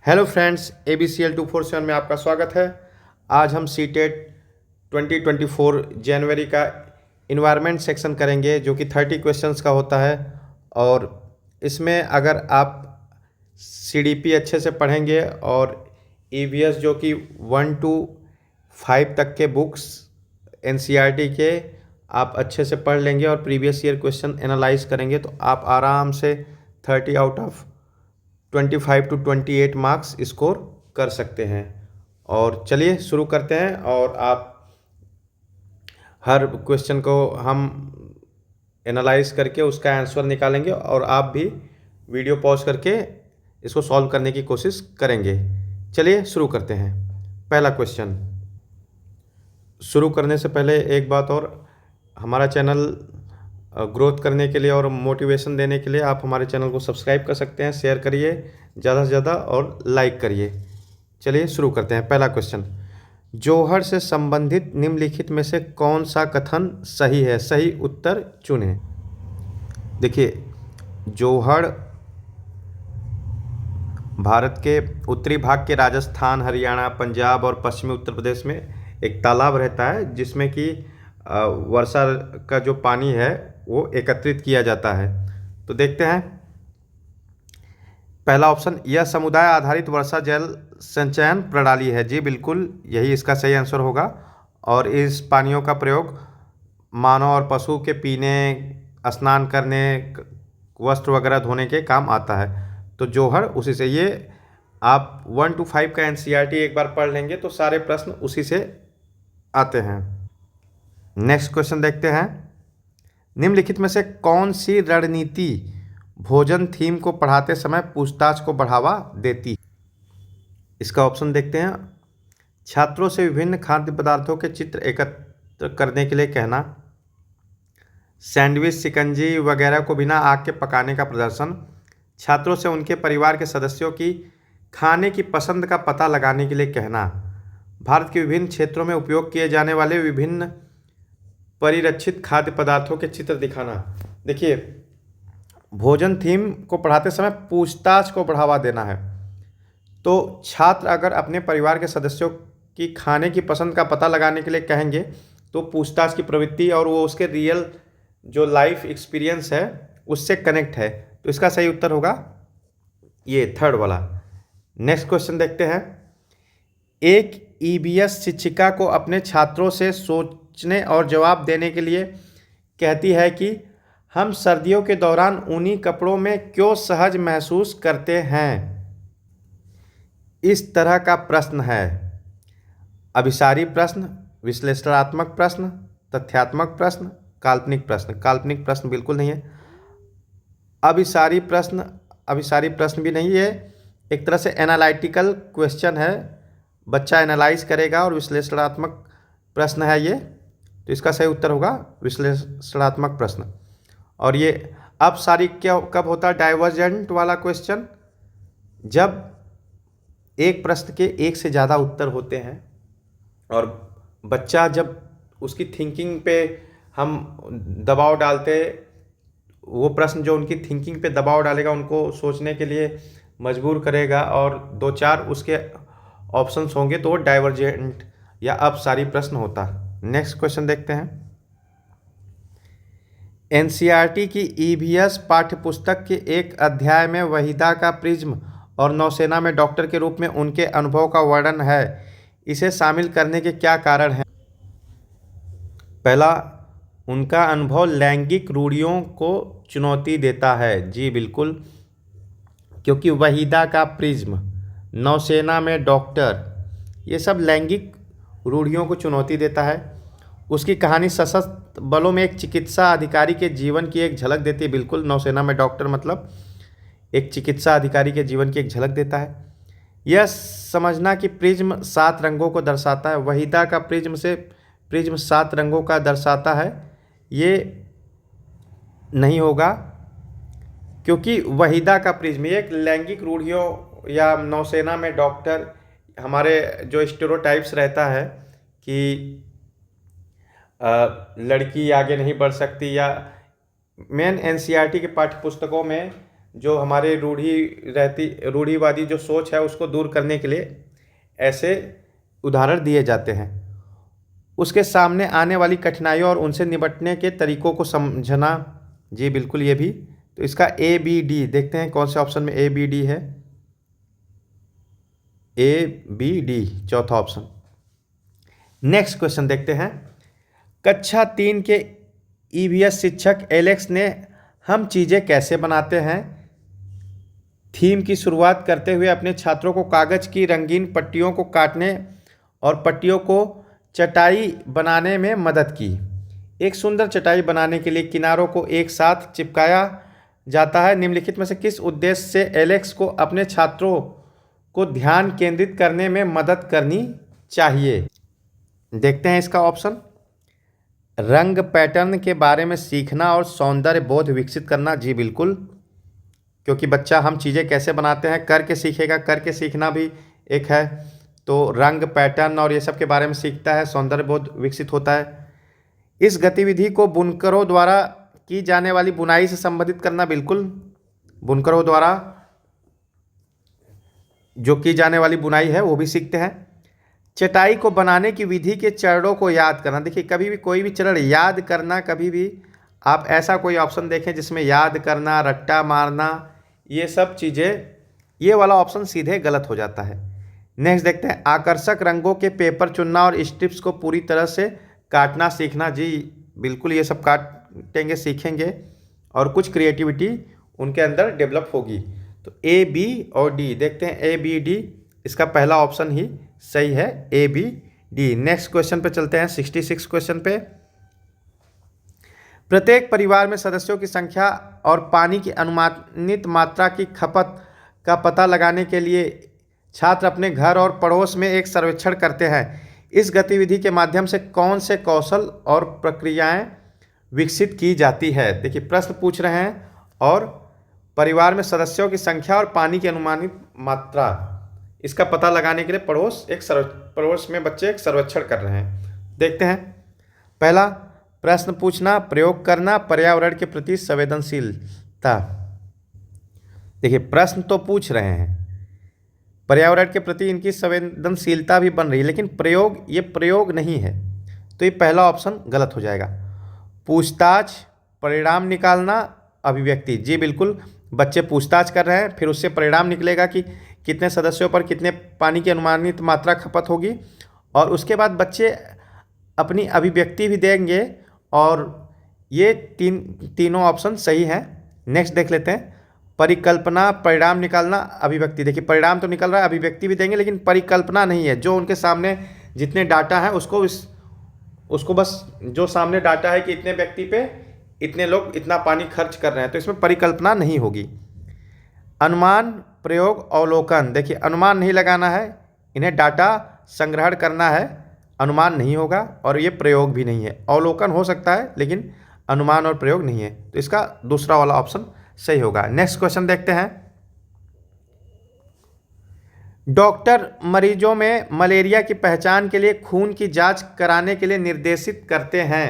Hello friends, ABCL 247 में आपका स्वागत है। आज हम सीटेट 2024 जनवरी का इन्वायरमेंट सेक्शन करेंगे जो कि 30 क्वेश्चंस का होता है। और इसमें अगर आप CDP अच्छे से पढ़ेंगे और EVS जो कि 1 to 5 तक के बुक्स NCERT के आप अच्छे से पढ़ लेंगे और प्रीवियस ईयर क्वेश्चन एनालाइज करेंगे तो आप आराम से 30 out of 25 to 28 marks score कर सकते हैं। और चलिए शुरू करते हैं। और आप हर क्वेश्चन को हम एनालाइज करके उसका आंसर निकालेंगे और आप भी वीडियो पॉज करके इसको सॉल्व करने की कोशिश करेंगे। चलिए शुरू करते हैं। पहला क्वेश्चन। शुरू करने से पहले एक बात और, हमारा चैनल ग्रोथ करने के लिए और मोटिवेशन देने के लिए आप हमारे चैनल को सब्सक्राइब कर सकते हैं, शेयर करिए ज़्यादा से ज़्यादा और लाइक करिए। चलिए शुरू करते हैं। पहला क्वेश्चन, जौहर से संबंधित निम्नलिखित में से कौन सा कथन सही है? सही उत्तर चुनें। देखिए, जौहर भारत के उत्तरी भाग के राजस्थान, हरियाणा, पंजाब और पश्चिमी उत्तर प्रदेश में एक तालाब रहता है जिसमें कि वर्षा का जो पानी है वो एकत्रित किया जाता है। तो देखते हैं पहला ऑप्शन, यह समुदाय आधारित वर्षा जल संचयन प्रणाली है। जी बिल्कुल, यही इसका सही आंसर होगा। और इस पानियों का प्रयोग मानव और पशु के पीने, स्नान करने, वस्त्र वगैरह धोने के काम आता है। तो जौहर उसी से, ये आप 1 to 5 का NCERT एक बार पढ़ लेंगे तो सारे प्रश्न उसी से आते हैं। नेक्स्ट क्वेश्चन देखते हैं, निम्नलिखित में से कौन सी रणनीति भोजन थीम को पढ़ाते समय पूछताछ को बढ़ावा देती? इसका ऑप्शन देखते हैं, छात्रों से विभिन्न खाद्य पदार्थों के चित्र एकत्र करने के लिए कहना, सैंडविच, शिकंजी वगैरह को बिना आग के पकाने का प्रदर्शन, छात्रों से उनके परिवार के सदस्यों की खाने की पसंद का पता लगाने के लिए कहना, भारत के विभिन्न क्षेत्रों में उपयोग किए जाने वाले विभिन्न परिरक्षित खाद्य पदार्थों के चित्र दिखाना। देखिए, भोजन थीम को पढ़ाते समय पूछताछ को बढ़ावा देना है तो छात्र अगर अपने परिवार के सदस्यों की खाने की पसंद का पता लगाने के लिए कहेंगे तो पूछताछ की प्रवृत्ति और वो उसके रियल जो लाइफ एक्सपीरियंस है उससे कनेक्ट है। तो इसका सही उत्तर होगा ये थर्ड वाला। नेक्स्ट क्वेश्चन देखते हैं, एक EVS शिक्षिका को अपने छात्रों से सोचने और जवाब देने के लिए कहती है कि हम सर्दियों के दौरान ऊनी कपड़ों में क्यों सहज महसूस करते हैं। इस तरह का प्रश्न है अभिसारी प्रश्न, विश्लेषणात्मक प्रश्न, तथ्यात्मक प्रश्न, काल्पनिक प्रश्न। काल्पनिक प्रश्न बिल्कुल नहीं है। अभिसारी प्रश्न भी नहीं है, एक तरह से एनालिटिकल क्वेश्चन है, बच्चा एनालाइज करेगा। और विश्लेषणात्मक प्रश्न है ये, तो इसका सही उत्तर होगा विश्लेषणात्मक प्रश्न। और ये अब सारी क्या कब होता है डाइवर्जेंट वाला क्वेश्चन? जब एक प्रश्न के एक से ज़्यादा उत्तर होते हैं और बच्चा जब उसकी थिंकिंग पे हम दबाव डालते, वो प्रश्न जो उनकी थिंकिंग पे दबाव डालेगा, उनको सोचने के लिए मजबूर करेगा और दो चार उसके ऑप्शंस होंगे तो वो डाइवर्जेंट या अपसारी प्रश्न होता है। नेक्स्ट क्वेश्चन देखते हैं, NCERT की EVS पाठ्यपुस्तक के एक अध्याय में वहीदा का प्रिज्म और नौसेना में डॉक्टर के रूप में उनके अनुभव का वर्णन है। इसे शामिल करने के क्या कारण हैं? पहला, उनका अनुभव लैंगिक रूढ़ियों को चुनौती देता है। जी बिल्कुल, क्योंकि वहीदा का प्रिज्म, नौसेना में डॉक्टर, ये सब लैंगिक रूढ़ियों को चुनौती देता है। उसकी कहानी सशस्त्र बलों में एक चिकित्सा अधिकारी के जीवन की एक झलक देती है। बिल्कुल, नौसेना में डॉक्टर मतलब एक चिकित्सा अधिकारी के जीवन की एक झलक देता है। यह समझना कि प्रिज्म 7 रंगों को दर्शाता है, वहीदा का प्रिज्म 7 रंगों का दर्शाता है, ये नहीं होगा क्योंकि वहीदा का प्रिज्म एक लैंगिक रूढ़ियों या नौसेना में डॉक्टर, हमारे जो स्टेरियोटाइप्स रहता है कि लड़की आगे नहीं बढ़ सकती, या मेन NCERT के पाठ्य पुस्तकों में जो हमारे रूढ़िवादी जो सोच है उसको दूर करने के लिए ऐसे उदाहरण दिए जाते हैं। उसके सामने आने वाली कठिनाइयों और उनसे निपटने के तरीकों को समझना, जी बिल्कुल ये भी। तो इसका ए बी डी देखते हैं कौन से ऑप्शन में ए बी डी है। ए बी डी चौथा ऑप्शन। नेक्स्ट क्वेश्चन देखते हैं। कक्षा 3 के ईवीएस शिक्षक एलेक्स ने हम चीज़ें कैसे बनाते हैं थीम की शुरुआत करते हुए अपने छात्रों को कागज की रंगीन पट्टियों को काटने और पट्टियों को चटाई बनाने में मदद की। एक सुंदर चटाई बनाने के लिए किनारों को एक साथ चिपकाया जाता है। निम्नलिखित में से किस उद्देश्य से एलेक्स को अपने छात्रों को ध्यान केंद्रित करने में मदद करनी चाहिए? देखते हैं इसका ऑप्शन। रंग पैटर्न के बारे में सीखना और सौंदर्य बोध विकसित करना, जी बिल्कुल, क्योंकि बच्चा हम चीज़ें कैसे बनाते हैं करके सीखेगा, करके सीखना भी एक है। तो रंग पैटर्न और ये सब के बारे में सीखता है, सौंदर्य बोध विकसित होता है। इस गतिविधि को बुनकरों द्वारा की जाने वाली बुनाई से संबंधित करना, बिल्कुल, बुनकरों द्वारा जो की जाने वाली बुनाई है वो भी सीखते हैं। चटाई को बनाने की विधि के चरणों को याद करना, देखिए कभी भी कोई भी चरण याद करना, कभी भी आप ऐसा कोई ऑप्शन देखें जिसमें याद करना, रट्टा मारना, ये सब चीज़ें, ये वाला ऑप्शन सीधे गलत हो जाता है। नेक्स्ट देखते हैं। आकर्षक रंगों के पेपर चुनना और स्ट्रिप्स को पूरी तरह से काटना सीखना, जी बिल्कुल, ये सब काटेंगे सीखेंगे और कुछ क्रिएटिविटी उनके अंदर डेवलप होगी। तो ए बी और डी देखते हैं। ए बी डी इसका पहला ऑप्शन ही सही है, A B D. Next question पे चलते हैं, 66 क्वेश्चन पे। प्रत्येक परिवार में सदस्यों की संख्या और पानी की अनुमानित मात्रा की खपत का पता लगाने के लिए छात्र अपने घर और पड़ोस में एक सर्वेक्षण करते हैं। इस गतिविधि के माध्यम से कौन से कौशल और प्रक्रियाएं विकसित की जाती है? देखिए प्रश्न पूछ रहे हैं और परिवार में सदस्यों की संख्या और पानी की अनुमानित मात्रा, इसका पता लगाने के लिए पड़ोस में बच्चे एक सर्वेक्षण कर रहे हैं। देखते हैं। पहला प्रश्न पूछना, प्रयोग करना, पर्यावरण के प्रति संवेदनशीलता। देखिए प्रश्न तो पूछ रहे हैं, पर्यावरण के प्रति इनकी संवेदनशीलता भी बन रही है, लेकिन प्रयोग, ये प्रयोग नहीं है, तो ये पहला ऑप्शन गलत हो जाएगा। पूछताछ, परिणाम निकालना, अभिव्यक्ति, जी बिल्कुल, बच्चे पूछताछ कर रहे हैं, फिर उससे परिणाम निकलेगा कि कितने सदस्यों पर कितने पानी की अनुमानित मात्रा खपत होगी, और उसके बाद बच्चे अपनी अभिव्यक्ति भी देंगे, और ये तीनों ऑप्शन सही हैं। नेक्स्ट देख लेते हैं। परिकल्पना, परिणाम निकालना, अभिव्यक्ति। देखिए परिणाम तो निकल रहा है, अभिव्यक्ति भी देंगे, लेकिन परिकल्पना नहीं है। जो उनके सामने जितने डाटा है उसको बस जो सामने डाटा है कि इतने व्यक्ति पे इतने लोग इतना पानी खर्च कर रहे हैं, तो इसमें परिकल्पना नहीं होगी। अनुमान, प्रयोग, अवलोकन। देखिए अनुमान नहीं लगाना है, इन्हें डाटा संग्रहण करना है, अनुमान नहीं होगा, और ये प्रयोग भी नहीं है। अवलोकन हो सकता है लेकिन अनुमान और प्रयोग नहीं है, तो इसका दूसरा वाला ऑप्शन सही होगा। नेक्स्ट क्वेश्चन देखते हैं। डॉक्टर मरीजों में मलेरिया की पहचान के लिए खून की जांच कराने के लिए निर्देशित करते हैं।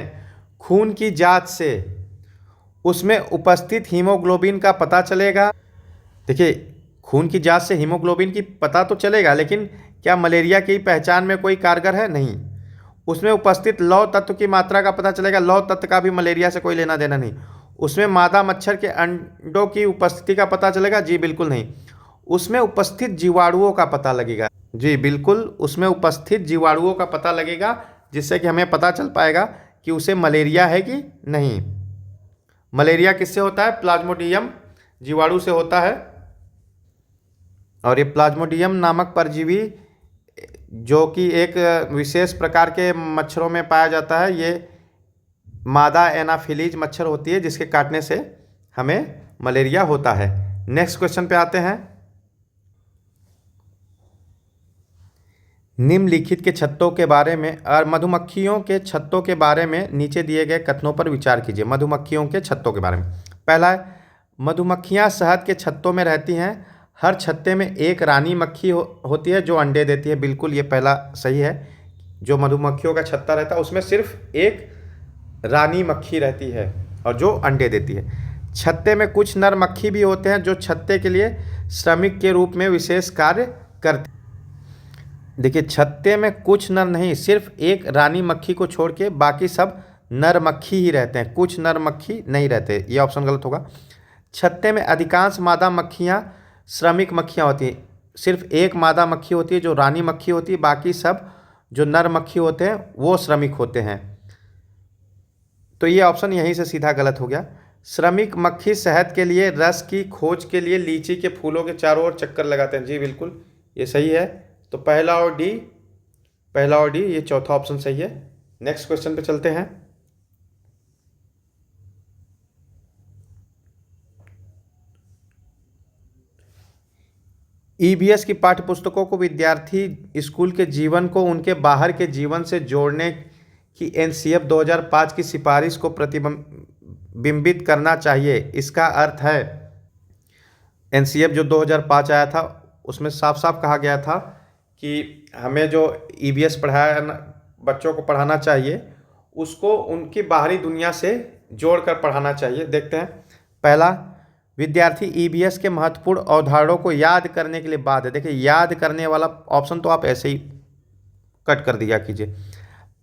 खून की जांच से उसमें उपस्थित हीमोग्लोबिन का पता चलेगा। देखिए खून की जांच से हीमोग्लोबिन की पता तो चलेगा, लेकिन क्या मलेरिया की पहचान में कोई कारगर है? नहीं। उसमें उपस्थित लौह तत्व की मात्रा का पता चलेगा, लौह तत्व का भी मलेरिया से कोई लेना देना नहीं। उसमें मादा मच्छर के अंडों की उपस्थिति का पता चलेगा, जी बिल्कुल नहीं। उसमें उपस्थित जीवाणुओं का पता लगेगा, जी बिल्कुल, उसमें उपस्थित जीवाणुओं का पता लगेगा, जिससे कि हमें पता चल पाएगा कि उसे मलेरिया है कि नहीं। मलेरिया किससे होता है? प्लाज्मोडियम जीवाणु से होता है, और ये प्लाज्मोडियम नामक परजीवी जो कि एक विशेष प्रकार के मच्छरों में पाया जाता है, ये मादा एनाफिलीज मच्छर होती है, जिसके काटने से हमें मलेरिया होता है। नेक्स्ट क्वेश्चन पे आते हैं। निम्नलिखित के छत्तों के बारे में और मधुमक्खियों के छत्तों के बारे में नीचे दिए गए कथनों पर विचार कीजिए। मधुमक्खियों के छत्तों के बारे में पहला है, मधुमक्खियां शहद के छत्तों में रहती हैं। हर छत्ते में एक रानी मक्खी होती है जो अंडे देती है। बिल्कुल ये पहला सही है। जो मधुमक्खियों का छत्ता रहता है उसमें सिर्फ एक रानी मक्खी रहती है और जो अंडे देती है। छत्ते में कुछ नर मक्खी भी होते हैं जो छत्ते के लिए श्रमिक के रूप में विशेष कार्य करते हैं। देखिए, छत्ते में कुछ नर नहीं, सिर्फ एक रानी मक्खी को छोड़ के बाकी सब नर मक्खी ही रहते हैं, कुछ नर मक्खी नहीं रहते। ये ऑप्शन गलत होगा। छत्ते में अधिकांश मादा मक्खियाँ श्रमिक मक्खियाँ होती हैं, सिर्फ एक मादा मक्खी होती है जो रानी मक्खी होती है, बाकी सब जो नर मक्खी होते हैं वो श्रमिक होते हैं। तो ये ऑप्शन यहीं से सीधा गलत हो गया। श्रमिक मक्खी शहद के लिए रस की खोज के लिए लीची के फूलों के चारों ओर चक्कर लगाते हैं। जी बिल्कुल, ये सही है। तो पहला और डी, ये चौथा ऑप्शन सही है। नेक्स्ट क्वेश्चन पे चलते हैं। ईवीएस की पाठ्यपुस्तकों को विद्यार्थी स्कूल के जीवन को उनके बाहर के जीवन से जोड़ने की एनसीएफ 2005 की सिफारिश को प्रतिबिंबित करना चाहिए। इसका अर्थ है, एनसीएफ जो 2005 आया था उसमें साफ साफ कहा गया था कि हमें जो ईवीएस पढ़ाया बच्चों को पढ़ाना चाहिए उसको उनकी बाहरी दुनिया से जोड़कर पढ़ाना चाहिए। देखते हैं। पहला, विद्यार्थी ईवीएस के महत्वपूर्ण अवधारणाओं को याद करने के लिए बाध्य है। देखिए, याद करने वाला ऑप्शन तो आप ऐसे ही कट कर दिया कीजिए।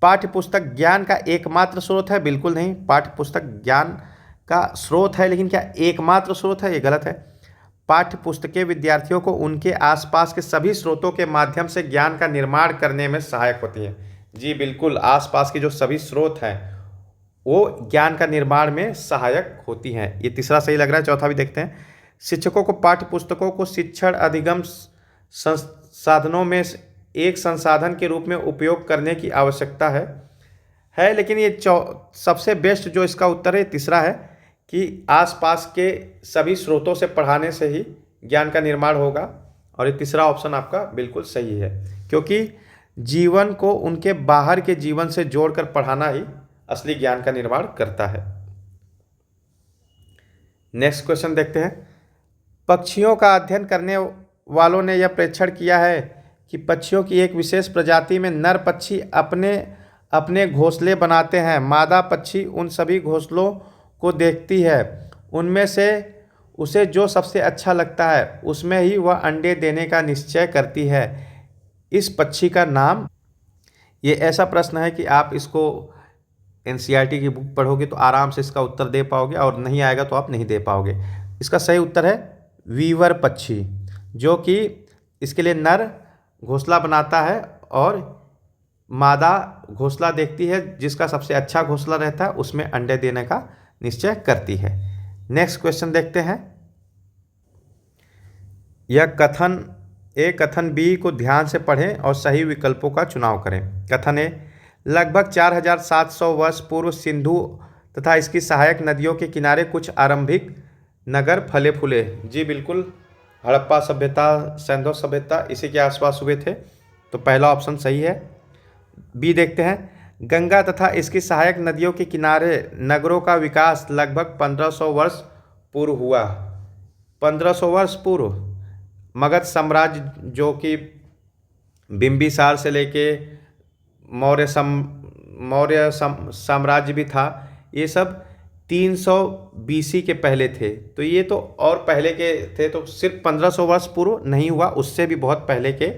पाठ्यपुस्तक ज्ञान का एकमात्र स्रोत है? बिल्कुल नहीं, पाठ्यपुस्तक ज्ञान का स्रोत है, लेकिन क्या एकमात्र स्रोत है? ये गलत है। पाठ्यपुस्तकें विद्यार्थियों को उनके आसपास के सभी स्रोतों के माध्यम से ज्ञान का निर्माण करने में सहायक होती हैं। जी बिल्कुल, आसपास के जो सभी स्रोत हैं वो ज्ञान का निर्माण में सहायक होती हैं। ये तीसरा सही लग रहा है। चौथा भी देखते हैं। शिक्षकों को पाठ्यपुस्तकों को शिक्षण अधिगम संसाधनों में एक संसाधन के रूप में उपयोग करने की आवश्यकता है, लेकिन ये सबसे बेस्ट जो इसका उत्तर है तीसरा है कि आसपास के सभी स्रोतों से पढ़ाने से ही ज्ञान का निर्माण होगा। और ये तीसरा ऑप्शन आपका बिल्कुल सही है, क्योंकि जीवन को उनके बाहर के जीवन से जोड़कर पढ़ाना ही असली ज्ञान का निर्माण करता है। नेक्स्ट क्वेश्चन देखते हैं। पक्षियों का अध्ययन करने वालों ने यह परीक्षण किया है कि पक्षियों की एक विशेष प्रजाति में नर पक्षी अपने अपने घोंसले बनाते हैं। मादा पक्षी उन सभी घोंसलों को देखती है, उनमें से उसे जो सबसे अच्छा लगता है उसमें ही वह अंडे देने का निश्चय करती है। इस पक्षी का नाम। ये ऐसा प्रश्न है कि आप इसको एनसीईआरटी की बुक पढ़ोगे तो आराम से इसका उत्तर दे पाओगे, और नहीं आएगा तो आप नहीं दे पाओगे। इसका सही उत्तर है वीवर पक्षी, जो कि इसके लिए नर घोंसला बनाता है और मादा घोंसला देखती है, जिसका सबसे अच्छा घोंसला रहता है उसमें अंडे देने का निश्चय करती है। नेक्स्ट क्वेश्चन देखते हैं। यह कथन ए कथन बी को ध्यान से पढ़ें और सही विकल्पों का चुनाव करें। कथन ए, लगभग 4700 वर्ष पूर्व सिंधु तथा इसकी सहायक नदियों के किनारे कुछ आरंभिक नगर फले फूले। जी बिल्कुल, हड़प्पा सभ्यता, सैंधव सभ्यता इसी के आसपास हुए थे। तो पहला ऑप्शन सही है। बी देखते हैं। गंगा तथा इसकी सहायक नदियों के किनारे नगरों का विकास लगभग 1500 वर्ष पूर्व हुआ। 1500 वर्ष पूर्व मगध साम्राज्य, जो कि बिंबिसार से लेके मौर्य साम्राज्य भी था, ये सब 300 बीसी के पहले थे। तो ये तो और पहले के थे, तो सिर्फ 1500 वर्ष पूर्व नहीं हुआ, उससे भी बहुत पहले के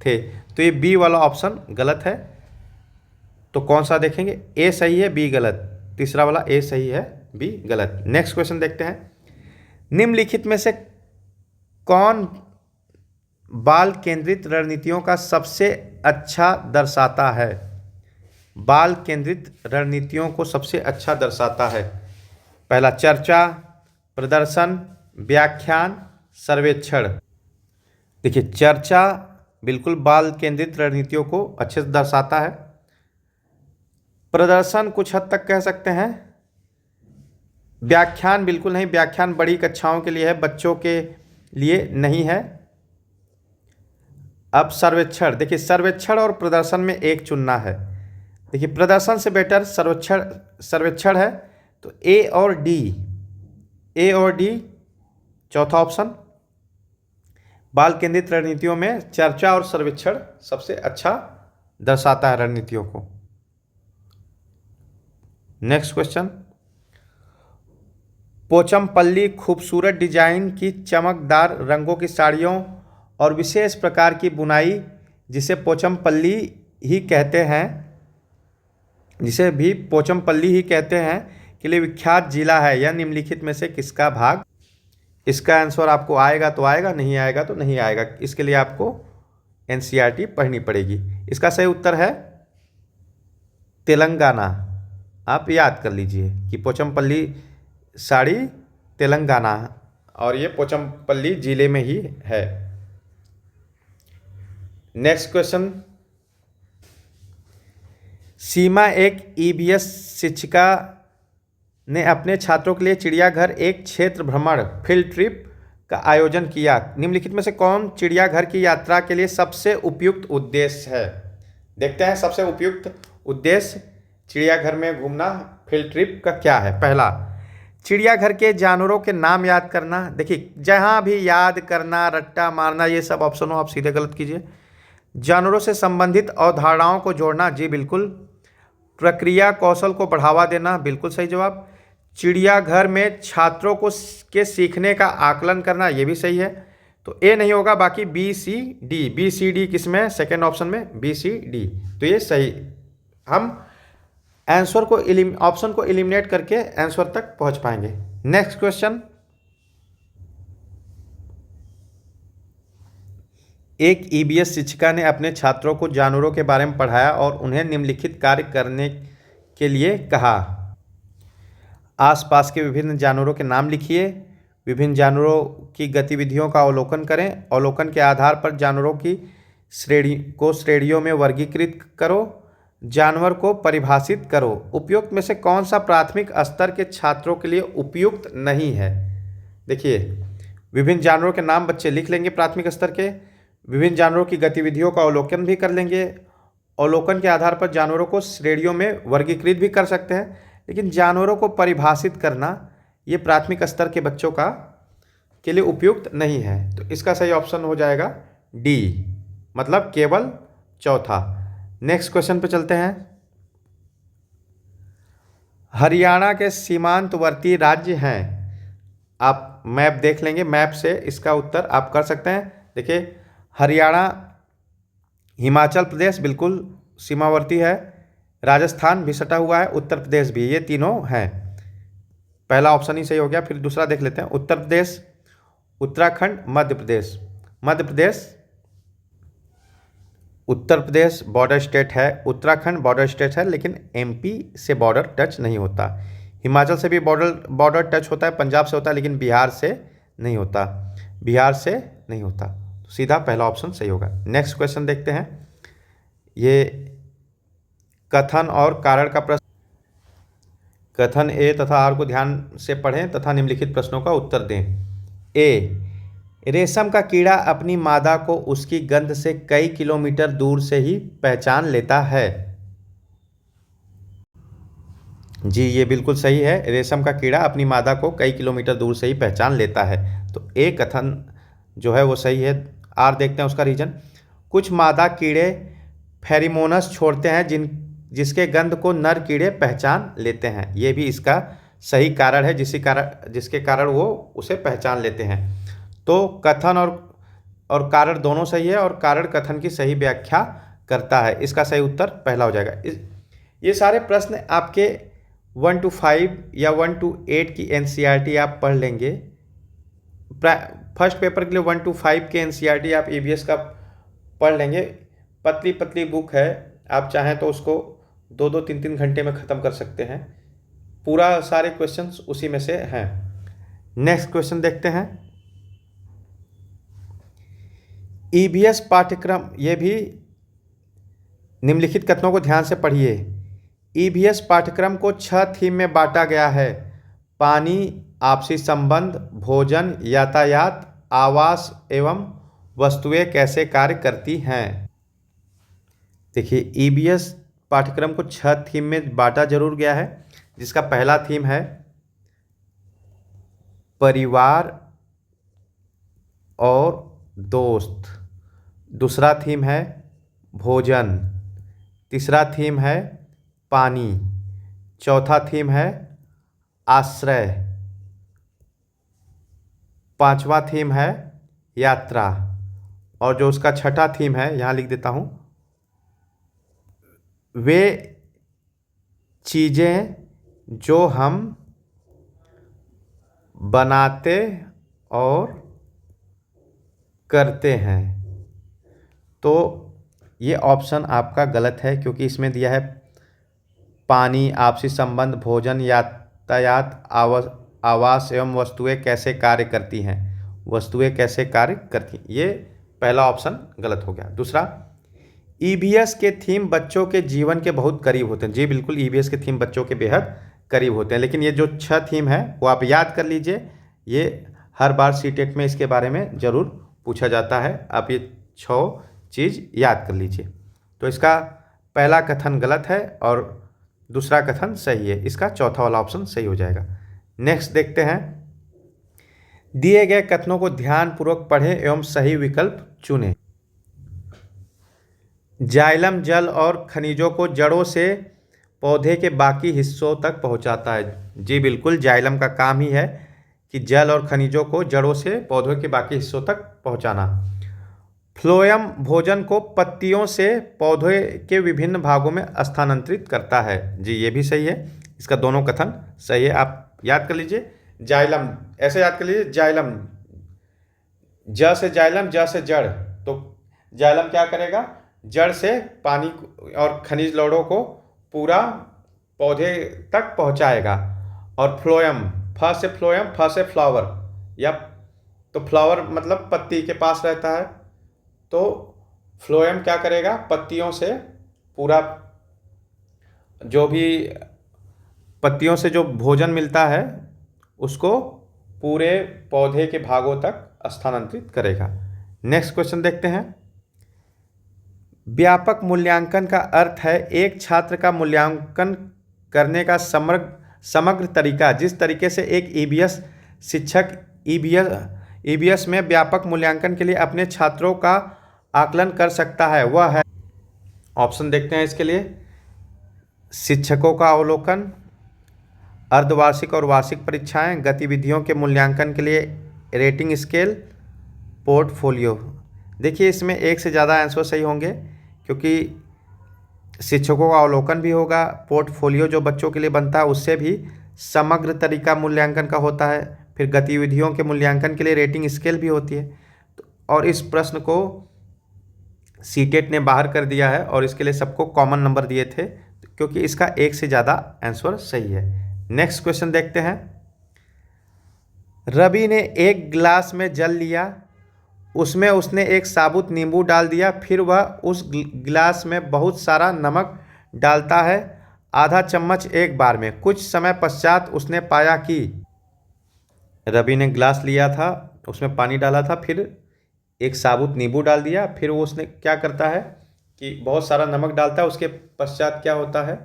थे। तो ये बी वाला ऑप्शन गलत है। तो कौन सा देखेंगे? ए सही है, बी गलत। तीसरा वाला ए सही है, बी गलत। नेक्स्ट क्वेश्चन देखते हैं। निम्नलिखित में से कौन बाल केंद्रित रणनीतियों का सबसे अच्छा दर्शाता है? बाल केंद्रित रणनीतियों को सबसे अच्छा दर्शाता है। पहला, चर्चा, प्रदर्शन, व्याख्यान, सर्वेक्षण। देखिए, चर्चा बिल्कुल बाल केंद्रित रणनीतियों को अच्छे से दर्शाता है। प्रदर्शन कुछ हद तक कह सकते हैं। व्याख्यान बिल्कुल नहीं, व्याख्यान बड़ी कक्षाओं के लिए है, बच्चों के लिए नहीं है। अब सर्वेक्षण। देखिए, सर्वेक्षण और प्रदर्शन में एक चुनना है। देखिए, प्रदर्शन से बेटर सर्वेक्षण है। तो ए और डी चौथा ऑप्शन। बाल केंद्रित रणनीतियों में चर्चा और सर्वेक्षण सबसे अच्छा दर्शाता है रणनीतियों को। Next question. पोचमपल्ली खूबसूरत डिजाइन की चमकदार रंगों की साड़ियों और विशेष प्रकार की बुनाई जिसे पोचमपल्ली ही कहते हैं जिसे भी पोचमपल्ली ही कहते हैं के लिए विख्यात जिला है। यह निम्नलिखित में से किसका भाग? इसका आंसर आपको आएगा तो आएगा, नहीं आएगा तो नहीं आएगा। इसके लिए आपको एनसीईआरटी पढ़नी पड़ेगी। इसका सही उत्तर है तेलंगाना। आप याद कर लीजिए कि पोचमपल्ली साड़ी तेलंगाना और ये पोचमपल्ली जिले में ही है। Next question. सीमा एक ईवीएस शिक्षिका ने अपने छात्रों के लिए चिड़ियाघर एक क्षेत्र भ्रमण फील्ड ट्रिप का आयोजन किया। निम्नलिखित में से कौन चिड़ियाघर की यात्रा के लिए सबसे उपयुक्त उद्देश्य है? देखते हैं सबसे उपयुक्त उद्देश्य चिड़ियाघर में घूमना फील्ड ट्रिप का क्या है। पहला, चिड़ियाघर के जानवरों के नाम याद करना। देखिए, जहाँ भी याद करना, रट्टा मारना, ये सब ऑप्शन हो, आप सीधे गलत कीजिए। जानवरों से संबंधित अवधारणाओं को जोड़ना, जी बिल्कुल। प्रक्रिया कौशल को बढ़ावा देना, बिल्कुल सही जवाब। चिड़ियाघर में छात्रों को के सीखने का आकलन करना, ये भी सही है। तो ए नहीं होगा, बाकी B C D. B C D किस में? सेकेंड ऑप्शन में, बी सी डी। तो ये सही। हम आंसर को ऑप्शन को एलिमिनेट करके आंसर तक पहुंच पाएंगे। Next question. एक ईवीएस शिक्षिका ने अपने छात्रों को जानवरों के बारे में पढ़ाया और उन्हें निम्नलिखित कार्य करने के लिए कहा। आसपास के विभिन्न जानवरों के नाम लिखिए। विभिन्न जानवरों की गतिविधियों का अवलोकन करें। अवलोकन के आधार पर जानवरों की श्रेणियों में वर्गीकृत करो। जानवर को परिभाषित करो। उपयुक्त में से कौन सा प्राथमिक स्तर के छात्रों के लिए उपयुक्त नहीं है? देखिए, विभिन्न जानवरों के नाम बच्चे लिख लेंगे प्राथमिक स्तर के। विभिन्न जानवरों की गतिविधियों का अवलोकन भी कर लेंगे। अवलोकन के आधार पर जानवरों को श्रेणियों में वर्गीकृत भी कर सकते हैं, लेकिन जानवरों को परिभाषित करना ये प्राथमिक स्तर के बच्चों के लिए उपयुक्त नहीं है। तो इसका सही ऑप्शन हो जाएगा डी, मतलब केवल चौथा। नेक्स्ट क्वेश्चन पे चलते हैं। हरियाणा के सीमांतवर्ती राज्य हैं। आप मैप देख लेंगे, मैप से इसका उत्तर आप कर सकते हैं। देखिए, हरियाणा, हिमाचल प्रदेश बिल्कुल सीमावर्ती है, राजस्थान भी सटा हुआ है, उत्तर प्रदेश भी, ये तीनों हैं। पहला ऑप्शन ही सही हो गया। फिर दूसरा देख लेते हैं। उत्तर प्रदेश, उत्तराखंड, मध्य प्रदेश। मध्य प्रदेश, उत्तर प्रदेश बॉर्डर स्टेट है, उत्तराखंड बॉर्डर स्टेट है, लेकिन एमपी से बॉर्डर टच नहीं होता। हिमाचल से भी बॉर्डर टच होता है, पंजाब से होता है, लेकिन बिहार से नहीं होता। बिहार से नहीं होता, तो सीधा पहला ऑप्शन सही होगा। नेक्स्ट क्वेश्चन देखते हैं। ये कथन और कारण का प्रश्न। कथन ए तथा आर को ध्यान से पढ़ें तथा निम्नलिखित प्रश्नों का उत्तर दें। ए, रेशम का कीड़ा अपनी मादा को उसकी गंध से कई किलोमीटर दूर से ही पहचान लेता है। जी, ये बिल्कुल सही है। रेशम का कीड़ा अपनी मादा को कई किलोमीटर दूर से ही पहचान लेता है। तो ए कथन जो है वो सही है। आर देखते हैं उसका रीजन। कुछ मादा कीड़े फेरोमोन्स छोड़ते हैं जिसके गंध को नर कीड़े पहचान लेते हैं। ये भी इसका सही कारण है, जिसके कारण वो उसे पहचान लेते हैं। तो कथन और कारण दोनों सही है, और कारण कथन की सही व्याख्या करता है। इसका सही उत्तर पहला हो जाएगा। ये सारे प्रश्न आपके 1 to 5 या 1 to 8 की एनसीईआरटी आप पढ़ लेंगे। फर्स्ट पेपर के लिए 1 to 5 के एनसीईआरटी आप ईवीएस का पढ़ लेंगे। पतली पतली बुक है, आप चाहें तो उसको 2-2, 3-3 घंटे में ख़त्म कर सकते हैं। पूरा सारे क्वेश्चंस उसी में से हैं। नेक्स्ट क्वेश्चन देखते हैं। ईवीएस पाठ्यक्रम, ये भी निम्नलिखित कथनों को ध्यान से पढ़िए। ईवीएस पाठ्यक्रम को 6 थीम में बांटा गया है। पानी, आपसी संबंध, भोजन, यातायात, आवास एवं वस्तुएं कैसे कार्य करती हैं। देखिए, ईवीएस पाठ्यक्रम को 6 थीम में बांटा जरूर गया है, जिसका पहला थीम है परिवार और दोस्त। दूसरा थीम है भोजन। तीसरा थीम है पानी। चौथा थीम है आश्रय। पांचवा थीम है यात्रा, और जो उसका छठा थीम है यहाँ लिख देता हूँ, वे चीज़ें जो हम बनाते और करते हैं। तो ये ऑप्शन आपका गलत है, क्योंकि इसमें दिया है पानी, आपसी संबंध, भोजन, यातायात, आवास एवं वस्तुएं कैसे कार्य करती हैं। वस्तुएं कैसे कार्य करती हैं, ये पहला ऑप्शन गलत हो गया। दूसरा, ईवीएस के थीम बच्चों के जीवन के बहुत करीब होते हैं। जी बिल्कुल, ईवीएस के थीम बच्चों के बेहद करीब होते हैं, लेकिन ये जो 6 थीम है वो आप याद कर लीजिए, ये हर बार सीटेट में इसके बारे में ज़रूर पूछा जाता है। आप ये 6 चीज़ याद कर लीजिए। तो इसका पहला कथन गलत है और दूसरा कथन सही है, इसका चौथा वाला ऑप्शन सही हो जाएगा। नेक्स्ट देखते हैं, दिए गए कथनों को ध्यानपूर्वक पढ़ें एवं सही विकल्प चुनें। जाइलम जल और खनिजों को जड़ों से पौधे के बाकी हिस्सों तक पहुंचाता है। जी बिल्कुल, जाइलम का काम ही है कि जल और खनिजों को जड़ों से पौधों के बाकी हिस्सों तक पहुंचाना। फ्लोएम भोजन को पत्तियों से पौधे के विभिन्न भागों में स्थानांतरित करता है। जी ये भी सही है, इसका दोनों कथन सही है, आप याद कर लीजिए। जाइलम ऐसे याद कर लीजिए, जाइलम, ज से जाइलम, ज से जड़, तो जाइलम क्या करेगा, जड़ से पानी और खनिज लवणों को पूरा पौधे तक पहुंचाएगा। और फ्लोएम, फ से फ्लोएम, फ से फ्लावर, या तो फ्लावर मतलब पत्ती के पास रहता है, तो फ्लोएम क्या करेगा, पत्तियों से पूरा जो भी पत्तियों से जो भोजन मिलता है उसको पूरे पौधे के भागों तक स्थानांतरित करेगा। नेक्स्ट क्वेश्चन देखते हैं, व्यापक मूल्यांकन का अर्थ है एक छात्र का मूल्यांकन करने का समग्र तरीका। जिस तरीके से एक ईवीएस शिक्षक ईवीएस में व्यापक मूल्यांकन के लिए अपने छात्रों का आकलन कर सकता है, वह है, ऑप्शन देखते हैं इसके लिए, शिक्षकों का अवलोकन, अर्धवार्षिक और वार्षिक परीक्षाएं, गतिविधियों के मूल्यांकन के लिए रेटिंग स्केल, पोर्टफोलियो। देखिए इसमें एक से ज़्यादा आंसर सही होंगे, क्योंकि शिक्षकों का अवलोकन भी होगा, पोर्टफोलियो जो बच्चों के लिए बनता है उससे भी समग्र तरीका मूल्यांकन का होता है, फिर गतिविधियों के मूल्यांकन के लिए रेटिंग स्केल भी होती है। और इस प्रश्न को सीटेट ने बाहर कर दिया है और इसके लिए सबको कॉमन नंबर दिए थे, क्योंकि इसका एक से ज़्यादा आंसर सही है। नेक्स्ट क्वेश्चन देखते हैं, रवि ने एक गिलास में जल लिया, उसमें उसने एक साबुत नींबू डाल दिया, फिर वह उस गिलास में बहुत सारा नमक डालता है, आधा चम्मच एक बार में। कुछ समय पश्चात उसने पाया कि रवि ने गिलास लिया था, उसमें पानी डाला था, फिर एक साबुत नींबू डाल दिया, फिर वो उसने क्या करता है कि बहुत सारा नमक डालता है, उसके पश्चात क्या होता है,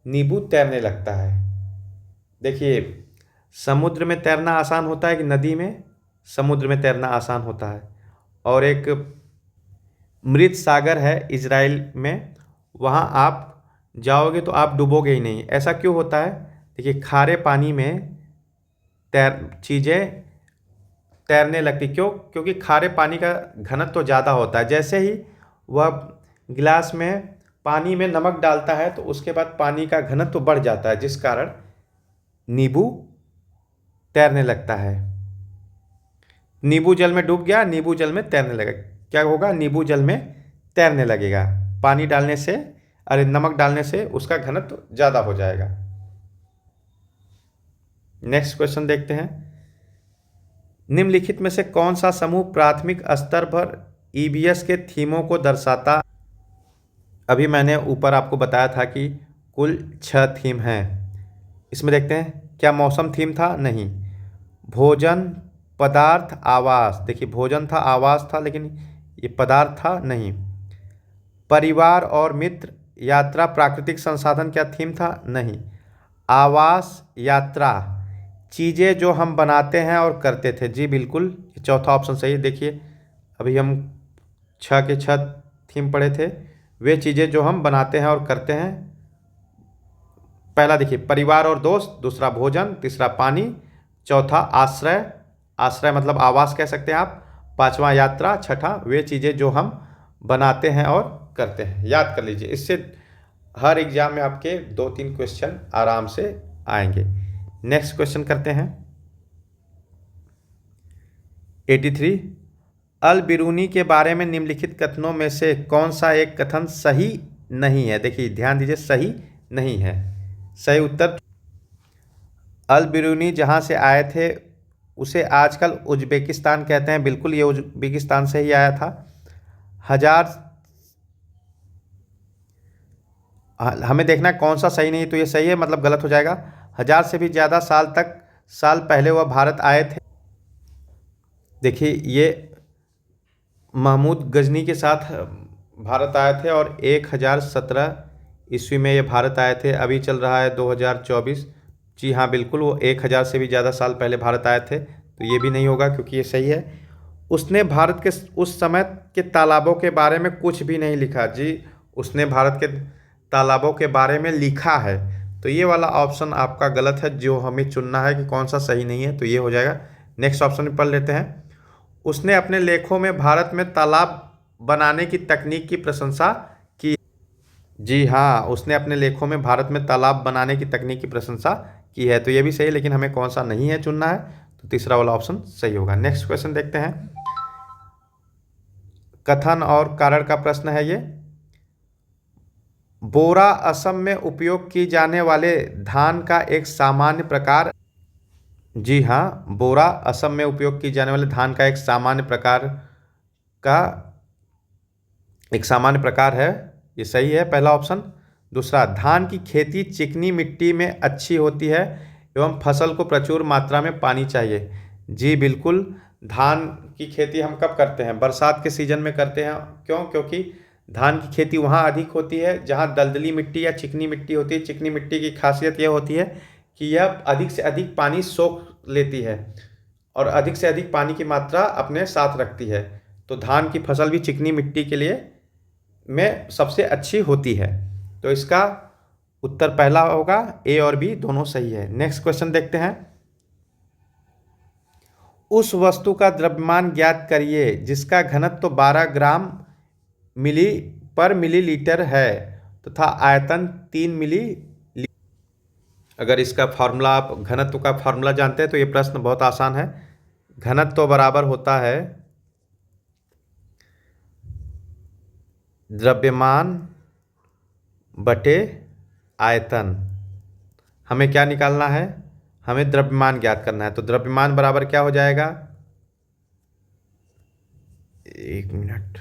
नींबू तैरने लगता है। देखिए समुद्र में तैरना आसान होता है कि नदी में? समुद्र में तैरना आसान होता है। और एक मृत सागर है इजराइल में, वहाँ आप जाओगे तो आप डूबोगे ही नहीं। ऐसा क्यों होता है? देखिए खारे पानी में चीज़ें तैरने लगती, क्यों? क्योंकि खारे पानी का घनत्व तो ज़्यादा होता है। जैसे ही वह गिलास में पानी में नमक डालता है तो उसके बाद पानी का घनत्व तो बढ़ जाता है, जिस कारण नींबू तैरने लगता है। नींबू जल में डूब गया, नींबू जल में तैरने लगेगा। क्या होगा? नींबू जल में तैरने लगेगा। पानी डालने से, नमक डालने से उसका घनत्व ज़्यादा हो जाएगा। नेक्स्ट क्वेश्चन देखते हैं, निम्नलिखित में से कौन सा समूह प्राथमिक स्तर पर ईवीएस के थीमों को दर्शाता? अभी मैंने ऊपर आपको बताया था कि कुल 6 थीम हैं। इसमें देखते हैं, क्या मौसम थीम था? नहीं। भोजन, पदार्थ, आवास। देखिए भोजन था, आवास था, लेकिन ये पदार्थ था नहीं। परिवार और मित्र, यात्रा, प्राकृतिक संसाधन, क्या थीम था? नहीं। आवास, यात्रा, चीज़ें जो हम बनाते हैं और करते थे। जी बिल्कुल, चौथा ऑप्शन सही है। देखिए अभी हम 6 के 6 थीम पढ़े थे, वे चीज़ें जो हम बनाते हैं और करते हैं। पहला देखिए परिवार और दोस्त, दूसरा भोजन, तीसरा पानी, चौथा आश्रय, आश्रय मतलब आवास कह सकते हैं आप, पांचवा यात्रा, छठा वे चीज़ें जो हम बनाते हैं और करते हैं। याद कर लीजिए, इससे हर एग्जाम में आपके 2-3 क्वेश्चन आराम से आएंगे। नेक्स्ट क्वेश्चन करते हैं 83। अल बिरूनी के बारे में निम्नलिखित कथनों में से कौन सा एक कथन सही नहीं है? देखिए ध्यान दीजिए, सही नहीं है। सही उत्तर, अल बिरूनी जहाँ से आए थे उसे आजकल उज्बेकिस्तान कहते हैं। बिल्कुल ये उज्बेकिस्तान से ही आया था। हमें देखना है कौन सा सही नहीं है, तो ये सही है मतलब गलत हो जाएगा। 1000 से भी ज़्यादा साल पहले वह भारत आए थे। देखिए ये महमूद गजनी के साथ भारत आए थे और 1017 ईस्वी में ये भारत आए थे। अभी चल रहा है 2024। जी हाँ बिल्कुल, वो 1000 से भी ज़्यादा साल पहले भारत आए थे, तो ये भी नहीं होगा क्योंकि ये सही है। उसने भारत के उस समय के तालाबों के बारे में कुछ भी नहीं लिखा। जी, उसने भारत के तालाबों के बारे में लिखा है, तो ये वाला ऑप्शन आपका गलत है। जो हमें चुनना है कि कौन सा सही नहीं है, तो ये हो जाएगा। नेक्स्ट ऑप्शन पढ़ लेते हैं। उसने अपने लेखों में भारत में तालाब बनाने की तकनीक की प्रशंसा की। जी हाँ, उसने अपने लेखों में भारत में तालाब बनाने की तकनीक की प्रशंसा की है, तो ये भी सही है, लेकिन हमें कौन सा नहीं है चुनना है, तो तीसरा वाला ऑप्शन सही होगा। नेक्स्ट क्वेश्चन देखते हैं। कथन और कारण का प्रश्न है ये। बोरा असम में उपयोग की जाने वाले धान का एक सामान्य प्रकार। जी हाँ, बोरा असम में उपयोग की जाने वाले धान का का एक सामान्य प्रकार है, ये सही है पहला ऑप्शन। दूसरा, धान की खेती चिकनी मिट्टी में अच्छी होती है एवं फसल को प्रचुर मात्रा में पानी चाहिए। जी बिल्कुल, धान की खेती हम कब करते हैं? बरसात के सीजन में करते हैं। क्यों? क्योंकि धान की खेती वहाँ अधिक होती है जहाँ दलदली मिट्टी या चिकनी मिट्टी होती है। चिकनी मिट्टी की खासियत यह होती है कि यह अधिक से अधिक पानी सोख लेती है और अधिक से अधिक पानी की मात्रा अपने साथ रखती है, तो धान की फसल भी चिकनी मिट्टी के लिए में सबसे अच्छी होती है। तो इसका उत्तर पहला होगा, ए और बी दोनों सही है। नेक्स्ट क्वेश्चन देखते हैं। उस वस्तु का द्रव्यमान ज्ञात करिए जिसका घनत्व 12 ग्राम मिली पर मिलीलीटर है तथा आयतन 3 मिली। अगर इसका फॉर्मूला आप घनत्व का फॉर्मूला जानते हैं तो ये प्रश्न बहुत आसान है। घनत्व बराबर होता है द्रव्यमान बटे आयतन। हमें क्या निकालना है? हमें द्रव्यमान ज्ञात करना है, तो द्रव्यमान बराबर क्या हो जाएगा? एक मिनट।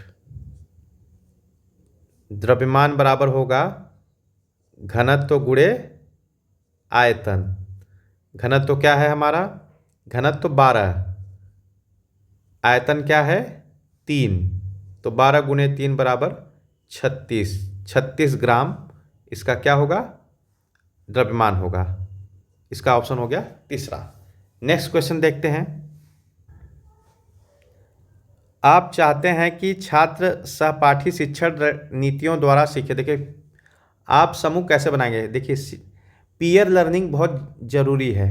द्रव्यमान बराबर होगा घनत्व गुणे आयतन। घनत्व क्या है हमारा? घनत्व 12, आयतन क्या है? 3, तो 12 गुणे 3 बराबर 36 ग्राम इसका क्या होगा? द्रव्यमान होगा। इसका ऑप्शन हो गया तीसरा। नेक्स्ट क्वेश्चन देखते हैं। आप चाहते हैं कि छात्र सहपाठी शिक्षण नीतियों द्वारा सीखे। देखिए आप समूह कैसे बनाएंगे? देखिए पीयर लर्निंग बहुत ज़रूरी है।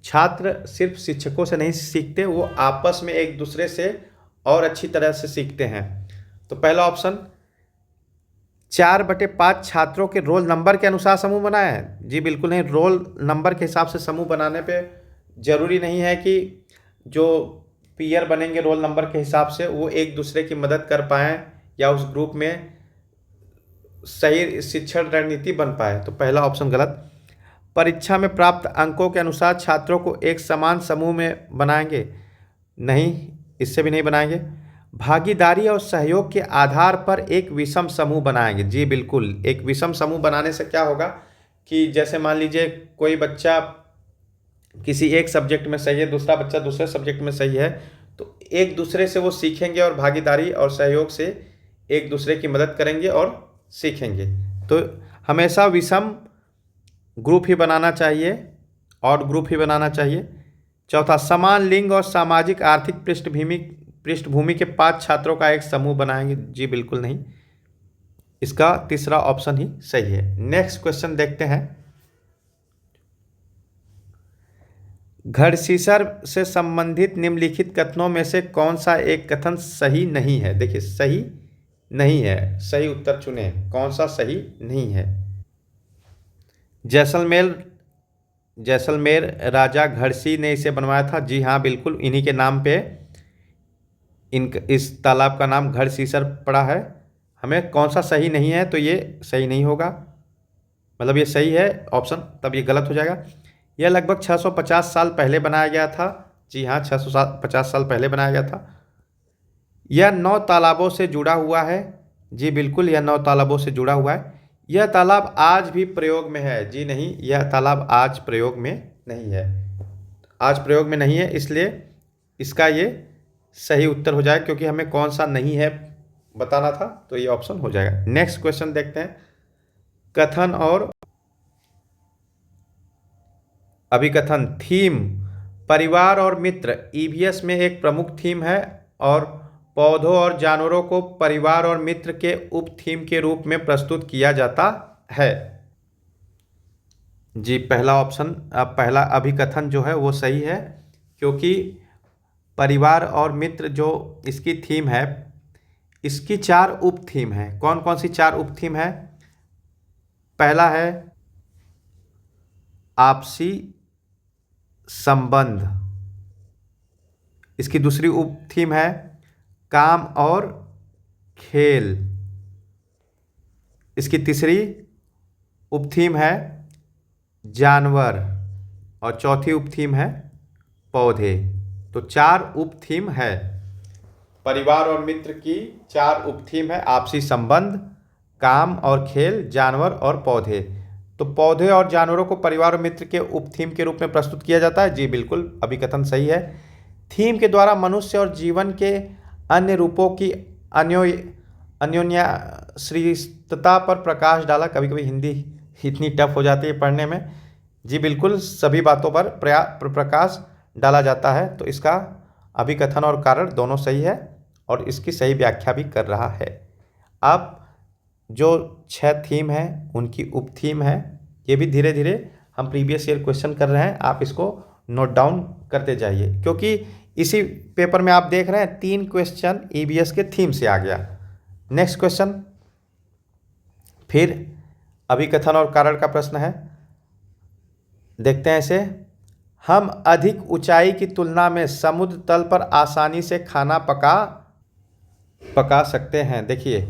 छात्र सिर्फ शिक्षकों से नहीं सीखते, वो आपस में एक दूसरे से और अच्छी तरह से सीखते हैं। तो पहला ऑप्शन, 4/5 छात्रों के रोल नंबर के अनुसार समूह बनाया है। जी बिल्कुल नहीं, रोल नंबर के हिसाब से समूह बनाने पे ज़रूरी नहीं है कि जो पीयर बनेंगे रोल नंबर के हिसाब से वो एक दूसरे की मदद कर पाएँ या उस ग्रुप में सही शिक्षण रणनीति बन पाए। तो पहला ऑप्शन गलत। परीक्षा में प्राप्त अंकों के अनुसार छात्रों को एक समान समूह में बनाएंगे? नहीं, इससे भी नहीं बनाएंगे। भागीदारी और सहयोग के आधार पर एक विषम समूह बनाएंगे? जी बिल्कुल, एक विषम समूह बनाने से क्या होगा कि जैसे मान लीजिए कोई बच्चा किसी एक सब्जेक्ट में सही है, दूसरा बच्चा दूसरे सब्जेक्ट में सही है, तो एक दूसरे से वो सीखेंगे और भागीदारी और सहयोग से एक दूसरे की मदद करेंगे और सीखेंगे। तो हमेशा विषम ग्रुप ही बनाना चाहिए, ऑड ग्रुप ही बनाना चाहिए। चौथा, समान लिंग और सामाजिक आर्थिक पृष्ठभूमि के 5 छात्रों का एक समूह बनाएंगे? जी बिल्कुल नहीं, इसका तीसरा ऑप्शन ही सही है। नेक्स्ट क्वेश्चन देखते हैं। घड़सीसर से संबंधित निम्नलिखित कथनों में से कौन सा एक कथन सही नहीं है? देखिए, सही नहीं है, सही उत्तर चुने, कौन सा सही नहीं है? जैसलमेर जैसलमेर राजा घड़सी ने इसे बनवाया था। जी हाँ, बिल्कुल, इन्हीं के नाम पे इस तालाब का नाम घड़सीसर पड़ा है। हमें कौन सा सही नहीं है, तो ये सही नहीं होगा, मतलब ये सही है ऑप्शन, तब ये गलत हो जाएगा। यह लगभग 650 साल पहले बनाया गया था। जी हाँ, 650 साल पहले बनाया गया था। यह 9 तालाबों से जुड़ा हुआ है। जी बिल्कुल, यह 9 तालाबों से जुड़ा हुआ है। यह तालाब आज भी प्रयोग में है। जी नहीं, यह तालाब आज प्रयोग में नहीं है, आज प्रयोग में नहीं है, इसलिए इसका ये सही उत्तर हो जाएगा, क्योंकि हमें कौन सा नहीं है बताना था, तो ये ऑप्शन हो जाएगा। नेक्स्ट क्वेश्चन देखते हैं। कथन और अभिकथन। थीम, परिवार और मित्र ईवीएस में एक प्रमुख थीम है और पौधों और जानवरों को परिवार और मित्र के उप थीम के रूप में प्रस्तुत किया जाता है। जी, पहला ऑप्शन, पहला अभिकथन जो है वो सही है, क्योंकि परिवार और मित्र जो इसकी थीम है, इसकी 4 उप थीम है। कौन कौन सी 4 उप थीम है? पहला है आपसी संबंध, इसकी दूसरी उप थीम है काम और खेल, इसकी तीसरी उप थीम है जानवर, और चौथी उप थीम है पौधे। तो 4 उप थीम है, परिवार और मित्र की 4 उप थीम है, आपसी संबंध, काम और खेल, जानवर और पौधे। तो पौधे और जानवरों को परिवार और मित्र के उप थीम के रूप में प्रस्तुत किया जाता है। जी बिल्कुल, अभिकथन सही है। थीम के द्वारा मनुष्य और जीवन के अन्य रूपों की अन्योन्याश्रितता पर प्रकाश डाला। कभी कभी हिंदी इतनी टफ हो जाती है पढ़ने में। जी बिल्कुल, सभी बातों पर प्रकाश डाला जाता है, तो इसका अभिकथन और कारण दोनों सही है और इसकी सही व्याख्या भी कर रहा है। अब जो 6 थीम है उनकी उप थीम है, ये भी धीरे धीरे हम प्रीवियस ईयर क्वेश्चन कर रहे हैं, आप इसको नोट डाउन करते जाइए, क्योंकि इसी पेपर में आप देख रहे हैं 3 क्वेश्चन ईवीएस के थीम से आ गया। नेक्स्ट क्वेश्चन, फिर अभिकथन और कारण का प्रश्न है, देखते हैं इसे। हम अधिक ऊंचाई की तुलना में समुद्र तल पर आसानी से खाना पका सकते हैं। देखिए,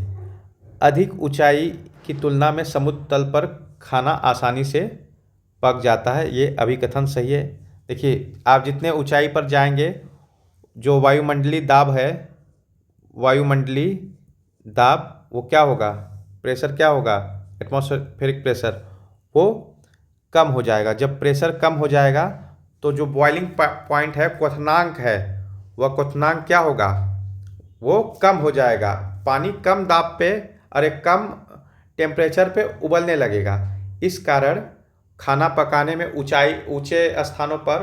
अधिक ऊंचाई की तुलना में समुद्र तल पर खाना आसानी से पक जाता है, ये अभिकथन सही है। देखिए, आप जितने ऊंचाई पर जाएंगे, जो वायुमंडलीय दाब है, वायुमंडलीय दाब वो क्या होगा, प्रेशर क्या होगा, एटमॉस्फेरिक प्रेशर, वो कम हो जाएगा। जब प्रेशर कम हो जाएगा तो जो बॉइलिंग पॉइंट है, क्वथनांक है, वह क्वथनांक क्या होगा, वो कम हो जाएगा। पानी कम दाब पे और एक कम टेम्परेचर पे उबलने लगेगा। इस कारण खाना पकाने में ऊंचे स्थानों पर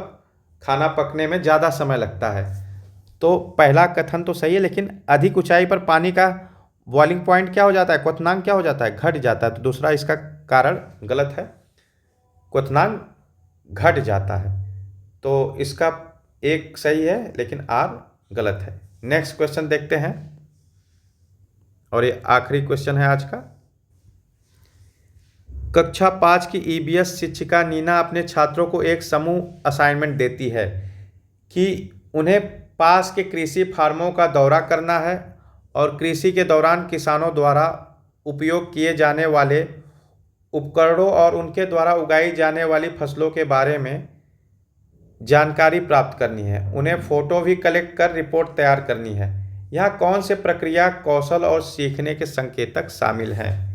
खाना पकने में ज़्यादा समय लगता है। तो पहला कथन तो सही है, लेकिन अधिक ऊंचाई पर पानी का बॉइलिंग पॉइंट क्या हो जाता है, क्वथनांक क्या हो जाता है, घट जाता है। तो दूसरा इसका कारण गलत है, क्वथनांक घट जाता है। तो इसका एक सही है लेकिन आर गलत है। नेक्स्ट क्वेश्चन देखते हैं, और ये आखिरी क्वेश्चन है आज का। कक्षा 5 की ईवीएस शिक्षिका नीना अपने छात्रों को एक समूह असाइनमेंट देती है कि उन्हें पास के कृषि फार्मों का दौरा करना है और कृषि के दौरान किसानों द्वारा उपयोग किए जाने वाले उपकरणों और उनके द्वारा उगाई जाने वाली फसलों के बारे में जानकारी प्राप्त करनी है। उन्हें फोटो भी कलेक्ट कर रिपोर्ट तैयार करनी है। यहाँ कौन से प्रक्रिया, कौशल और सीखने के संकेतक शामिल हैं?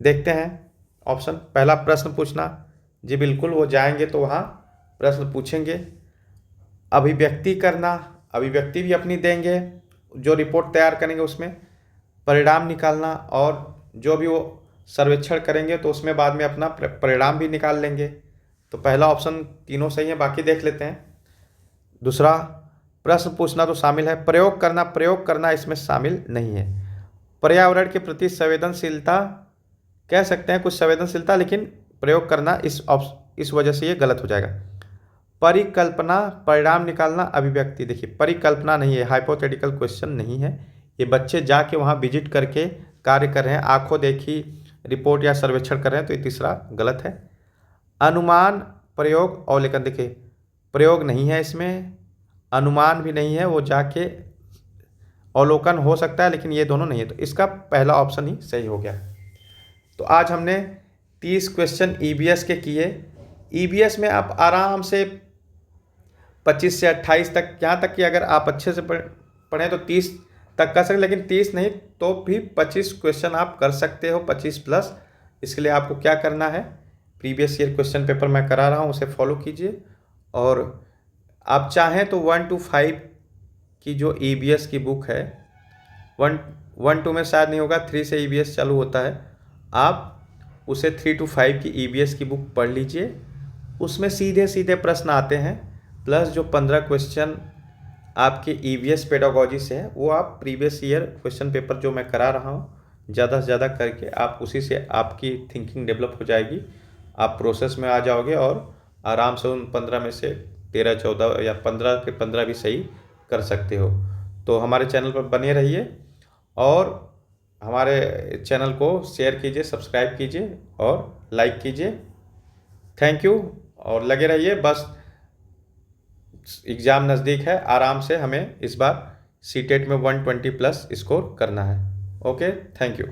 देखते हैं ऑप्शन। पहला, प्रश्न पूछना। जी बिल्कुल, वो जाएंगे तो वहाँ प्रश्न पूछेंगे। अभिव्यक्ति करना, अभिव्यक्ति भी अपनी देंगे, जो रिपोर्ट तैयार करेंगे उसमें परिणाम निकालना, और जो भी वो सर्वेक्षण करेंगे तो उसमें बाद में अपना परिणाम भी निकाल लेंगे। तो पहला ऑप्शन तीनों सही है, बाकी देख लेते हैं। दूसरा, प्रश्न पूछना तो शामिल है, प्रयोग करना इसमें शामिल नहीं है। पर्यावरण के प्रति संवेदनशीलता, कह सकते हैं कुछ संवेदनशीलता, लेकिन प्रयोग करना इस वजह से ये गलत हो जाएगा। परिकल्पना, परिणाम निकालना, अभिव्यक्ति। देखिए परिकल्पना नहीं है, हाइपोथेटिकल क्वेश्चन नहीं है, ये बच्चे जाके वहाँ विजिट करके कार्य कर रहे हैं, आंखों देखी रिपोर्ट या सर्वेक्षण कर रहे हैं, तो ये तीसरा गलत है। अनुमान, प्रयोग, अवलोकन। देखिए प्रयोग नहीं है इसमें, अनुमान भी नहीं है, वो जाके अवलोकन हो सकता है, लेकिन ये दोनों नहीं है, तो इसका पहला ऑप्शन ही सही हो गया। तो आज हमने 30 क्वेश्चन ईवीएस के किए। ईवीएस में आप आराम से 25 से 28 तक, यहाँ तक कि अगर आप अच्छे से पढ़ें तो 30 तक कर सकते, लेकिन 30 नहीं तो भी 25 क्वेश्चन आप कर सकते हो, 25 प्लस। इसके लिए आपको क्या करना है, प्रीवियस ईयर क्वेश्चन पेपर मैं करा रहा हूँ, उसे फॉलो कीजिए। और आप चाहें तो 1 to 5 की जो ईवीएस की बुक है, 1 2 में शायद नहीं होगा, 3 से ईवीएस चालू होता है, आप उसे 3 to 5 की ईवीएस की बुक पढ़ लीजिए। उसमें सीधे सीधे प्रश्न आते हैं, प्लस जो 15 क्वेश्चन आपके ईवीएस पेडागोजी से है, वो आप प्रीवियस ईयर क्वेश्चन पेपर जो मैं करा रहा हूँ ज़्यादा से ज़्यादा करके आप उसी से आपकी थिंकिंग डेवलप हो जाएगी, आप प्रोसेस में आ जाओगे और आराम से उन 15 में से 13 14 या 15 के 15 भी सही कर सकते हो। तो हमारे चैनल पर बने रहिए और हमारे चैनल को शेयर कीजिए, सब्सक्राइब कीजिए और लाइक कीजिए। थैंक यू, और लगे रहिए। बस एग्ज़ाम नज़दीक है, आराम से हमें इस बार सीटेट में 120 प्लस स्कोर करना है। Okay, thank you.